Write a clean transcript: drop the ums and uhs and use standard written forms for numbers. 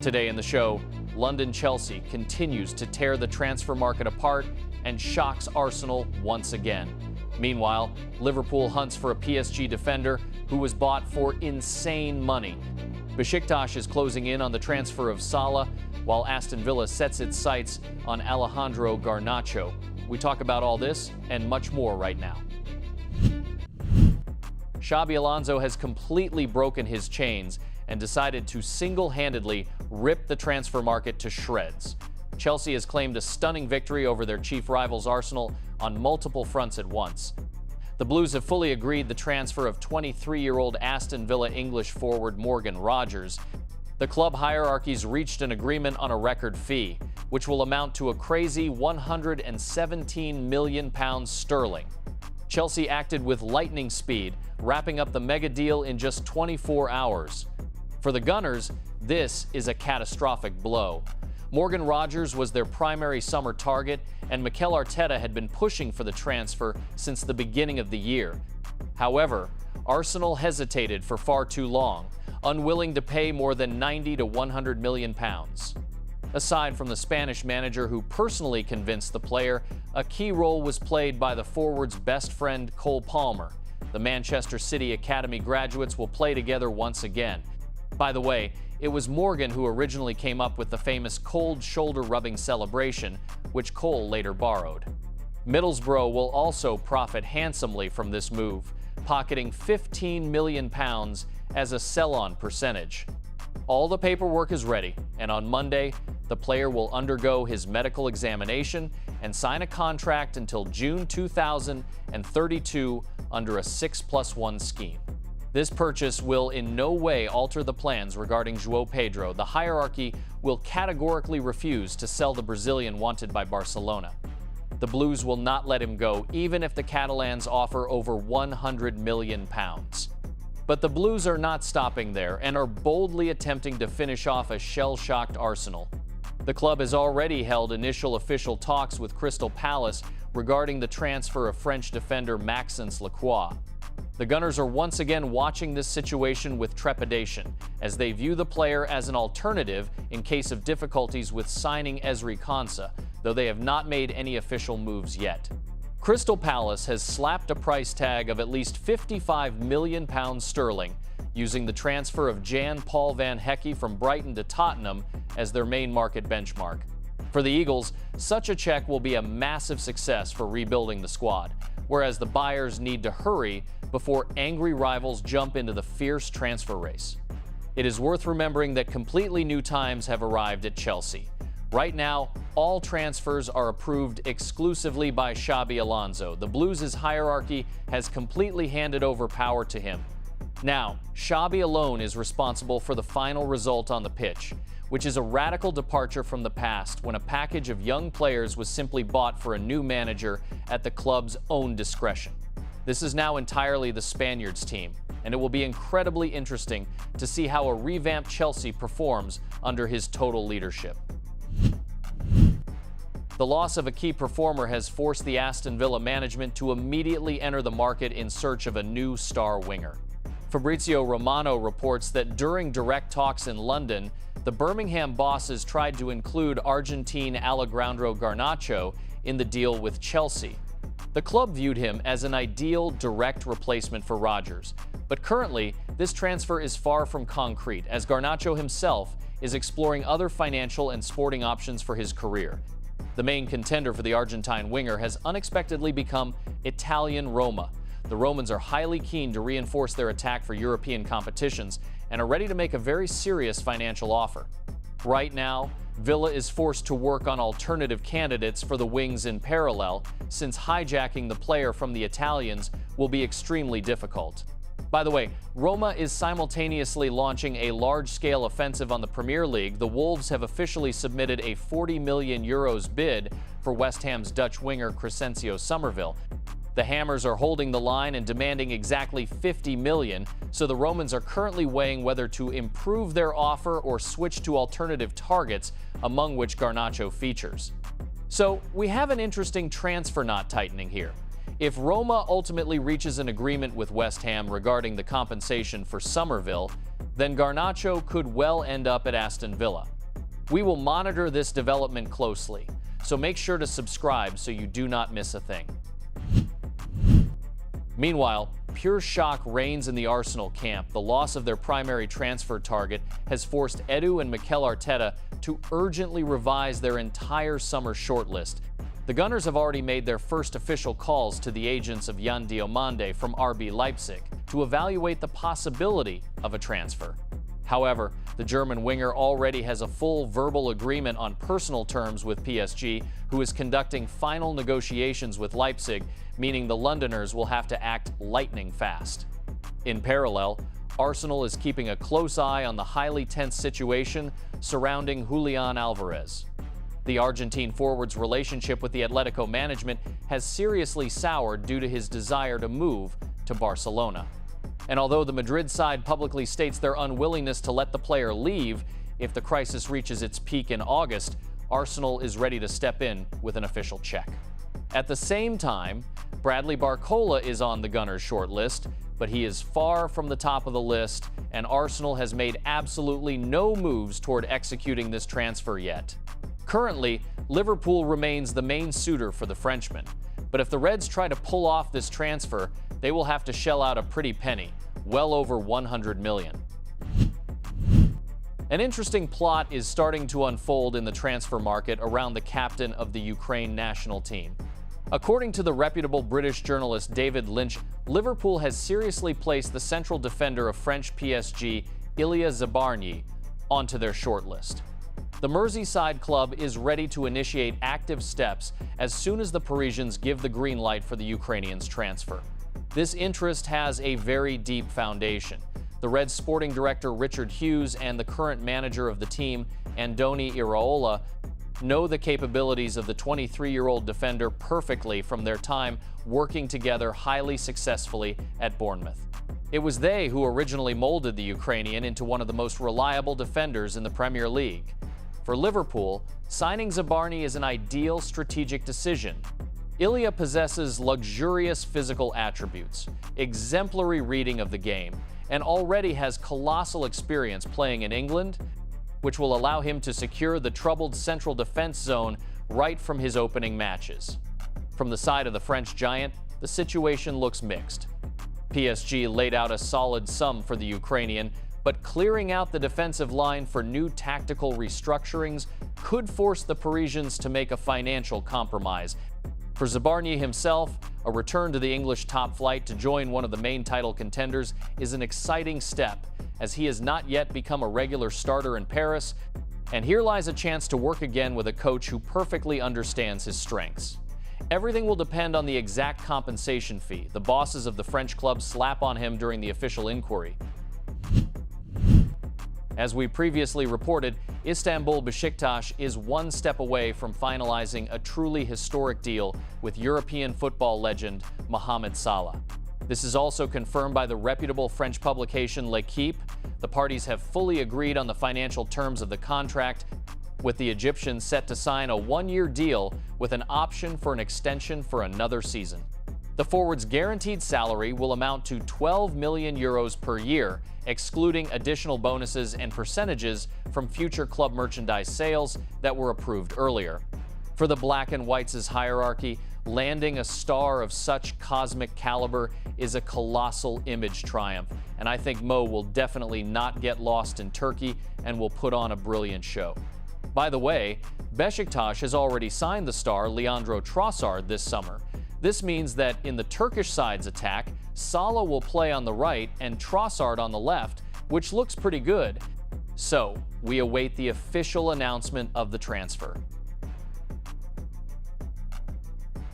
Today in the show, London Chelsea continues to tear the transfer market apart and shocks Arsenal once again. Meanwhile, Liverpool hunts for a PSG defender who was bought for insane money. Besiktas is closing in on the transfer of Salah, while Aston Villa sets its sights on Alejandro Garnacho. We talk about all this and much more right now. Shabi Alonzo has completely broken his chains and decided to single-handedly rip the transfer market to shreds. Chelsea has claimed a stunning victory over their chief rivals Arsenal on multiple fronts at once. The Blues have fully agreed the transfer of 23-year-old Aston Villa English forward Morgan Rogers. The club hierarchies reached an agreement on a record fee, which will amount to a crazy £117 million sterling. Chelsea acted with lightning speed, wrapping up the mega deal in just 24 hours. For the Gunners, this is a catastrophic blow. Morgan Rogers was their primary summer target, and Mikel Arteta had been pushing for the transfer since the beginning of the year. However, Arsenal hesitated for far too long, unwilling to pay more than £90 to £100 million. Aside from the Spanish manager who personally convinced the player, a key role was played by the forward's best friend Cole Palmer. The Manchester City Academy graduates will play together once again. By the way, it was Morgan who originally came up with the famous cold shoulder rubbing celebration, which Cole later borrowed. Middlesbrough will also profit handsomely from this move, pocketing £15 million as a sell-on percentage. All the paperwork is ready, and on Monday, the player will undergo his medical examination and sign a contract until June 2032 under a 6+1 scheme. This purchase will in no way alter the plans regarding João Pedro. The hierarchy will categorically refuse to sell the Brazilian wanted by Barcelona. The Blues will not let him go, even if the Catalans offer over £100 million. But the Blues are not stopping there and are boldly attempting to finish off a shell-shocked Arsenal. The club has already held initial official talks with Crystal Palace regarding the transfer of French defender Maxens Laqua. The Gunners are once again watching this situation with trepidation, as they view the player as an alternative in case of difficulties with signing Ezri Konsa, though they have not made any official moves yet. Crystal Palace has slapped a price tag of at least £55 million sterling, using the transfer of Jan-Paul van Hecke from Brighton to Tottenham as their main market benchmark. For the Eagles, such a check will be a massive success for rebuilding the squad, whereas the buyers need to hurry before angry rivals jump into the fierce transfer race. It is worth remembering that completely new times have arrived at Chelsea. Right now, all transfers are approved exclusively by Shabi Alonzo. The Blues' hierarchy has completely handed over power to him. Now, Shabi alone is responsible for the final result on the pitch, which is a radical departure from the past when a package of young players was simply bought for a new manager at the club's own discretion. This is now entirely the Spaniards' team, and it will be incredibly interesting to see how a revamped Chelsea performs under his total leadership. The loss of a key performer has forced the Aston Villa management to immediately enter the market in search of a new star winger. Fabrizio Romano reports that during direct talks in London, the Birmingham bosses tried to include Argentine Alejandro Garnacho in the deal with Chelsea. The club viewed him as an ideal direct replacement for Rogers, but currently this transfer is far from concrete, as Garnacho himself is exploring other financial and sporting options for his career. The main contender for the Argentine winger has unexpectedly become Italian Roma. The Romans are highly keen to reinforce their attack for European competitions and are ready to make a very serious financial offer. Right now, Villa is forced to work on alternative candidates for the wings in parallel, since hijacking the player from the Italians will be extremely difficult. By the way, Roma is simultaneously launching a large-scale offensive on the Premier League. The Wolves have officially submitted a €40 million bid for West Ham's Dutch winger Crescencio Somerville. The Hammers are holding the line and demanding exactly $50 million, so the Romans are currently weighing whether to improve their offer or switch to alternative targets, among which Garnacho features. So we have an interesting transfer knot tightening here. If Roma ultimately reaches an agreement with West Ham regarding the compensation for Somerville, then Garnacho could well end up at Aston Villa. We will monitor this development closely, so make sure to subscribe so you do not miss a thing. Meanwhile, pure shock reigns in the Arsenal camp. The loss of their primary transfer target has forced Edu and Mikel Arteta to urgently revise their entire summer shortlist. The Gunners have already made their first official calls to the agents of Yan Diomande from RB Leipzig to evaluate the possibility of a transfer. However, the German winger already has a full verbal agreement on personal terms with PSG, who is conducting final negotiations with Leipzig, meaning the Londoners will have to act lightning fast. In parallel, Arsenal is keeping a close eye on the highly tense situation surrounding Julian Alvarez. The Argentine forward's relationship with the Atletico management has seriously soured due to his desire to move to Barcelona. And although the Madrid side publicly states their unwillingness to let the player leave if the crisis reaches its peak in August, Arsenal is ready to step in with an official check. At the same time, Bradley Barcola is on the Gunners' shortlist, but he is far from the top of the list, and Arsenal has made absolutely no moves toward executing this transfer yet. Currently, Liverpool remains the main suitor for the Frenchman, but if the Reds try to pull off this transfer, they will have to shell out a pretty penny, well over 100 million. An interesting plot is starting to unfold in the transfer market around the captain of the Ukraine national team. According to the reputable British journalist David Lynch, Liverpool has seriously placed the central defender of French PSG, Illia Zabarnyi, onto their shortlist. The Merseyside club is ready to initiate active steps as soon as the Parisians give the green light for the Ukrainian's transfer. This interest has a very deep foundation. The Reds sporting director Richard Hughes and the current manager of the team, Andoni Iraola, know the capabilities of the 23-year-old defender perfectly from their time working together highly successfully at Bournemouth. It was they who originally molded the Ukrainian into one of the most reliable defenders in the Premier League. For Liverpool, signing Zabarnyi is an ideal strategic decision. Illia possesses luxurious physical attributes, exemplary reading of the game, and already has colossal experience playing in England, which will allow him to secure the troubled central defense zone right from his opening matches. From the side of the French giant, the situation looks mixed. PSG laid out a solid sum for the Ukrainian, but clearing out the defensive line for new tactical restructurings could force the Parisians to make a financial compromise. For Zabarnyi himself, a return to the English top flight to join one of the main title contenders is an exciting step, as he has not yet become a regular starter in Paris, and here lies a chance to work again with a coach who perfectly understands his strengths. Everything will depend on the exact compensation fee the bosses of the French club slap on him during the official inquiry. As we previously reported, Istanbul Besiktas is one step away from finalizing a truly historic deal with European football legend Mohamed Salah. This is also confirmed by the reputable French publication L'Equipe. The parties have fully agreed on the financial terms of the contract, with the Egyptians set to sign a one-year deal with an option for an extension for another season. The forward's guaranteed salary will amount to 12 million euros per year, excluding additional bonuses and percentages from future club merchandise sales that were approved earlier. For the Black and Whites' hierarchy, landing a star of such cosmic caliber is a colossal image triumph, and I think Mo will definitely not get lost in Turkey and will put on a brilliant show. By the way, Besiktas has already signed the star Leandro Trossard this summer. This means that in the Turkish side's attack, Salah will play on the right and Trossard on the left, which looks pretty good. So, we await the official announcement of the transfer.